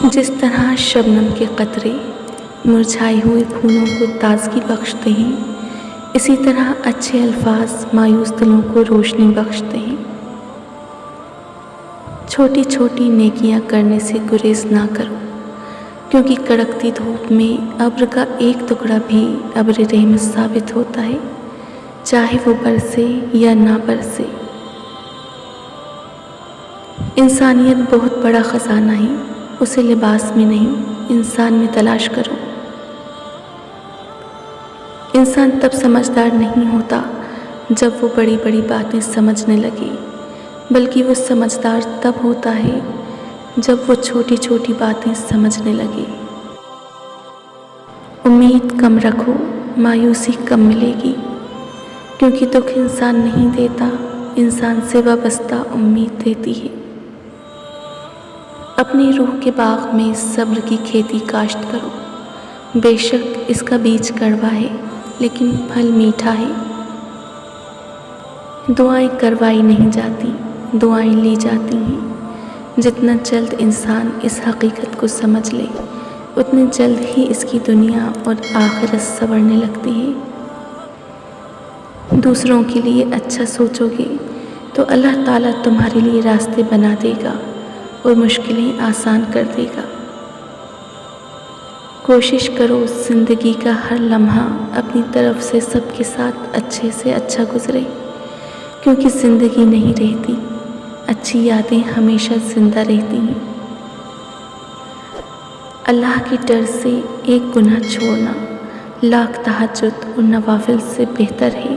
جس طرح شبنم کے قطرے مرجھائے ہوئے پھولوں کو تازگی بخشتے ہیں، اسی طرح اچھے الفاظ مایوس دلوں کو روشنی بخشتے ہیں۔ چھوٹی چھوٹی نیکیاں کرنے سے گریز نہ کرو، کیونکہ کڑکتی دھوپ میں ابر کا ایک ٹکڑا بھی ابر رحمت ثابت ہوتا ہے، چاہے وہ برسے یا نہ برسے۔ انسانیت بہت بڑا خزانہ ہے، اسے لباس میں نہیں انسان میں تلاش کرو۔ انسان تب سمجھدار نہیں ہوتا جب وہ بڑی بڑی باتیں سمجھنے لگے، بلکہ وہ سمجھدار تب ہوتا ہے جب وہ چھوٹی چھوٹی باتیں سمجھنے لگے۔ امید کم رکھو، مایوسی کم ملے گی، کیونکہ دکھ انسان نہیں دیتا، انسان سے وابستہ امید دیتی ہے۔ اپنی روح کے باغ میں صبر کی کھیتی کاشت کرو، بے شک اس کا بیج کڑوا ہے لیکن پھل میٹھا ہے۔ دعائیں کروائی نہیں جاتی، دعائیں لی جاتی ہیں۔ جتنا جلد انسان اس حقیقت کو سمجھ لے، اتنے جلد ہی اس کی دنیا اور آخرت سنورنے لگتی ہے۔ دوسروں کے لیے اچھا سوچو گے تو اللہ تعالیٰ تمہارے لیے راستے بنا دے گا اور مشکلیں آسان کر دے گا۔ کوشش کرو زندگی کا ہر لمحہ اپنی طرف سے سب کے ساتھ اچھے سے اچھا گزرے، کیونکہ زندگی نہیں رہتی، اچھی یادیں ہمیشہ زندہ رہتی ہیں۔ اللہ کے ڈر سے ایک گناہ چھوڑنا لاکھ تہجد اور نوافل سے بہتر ہے۔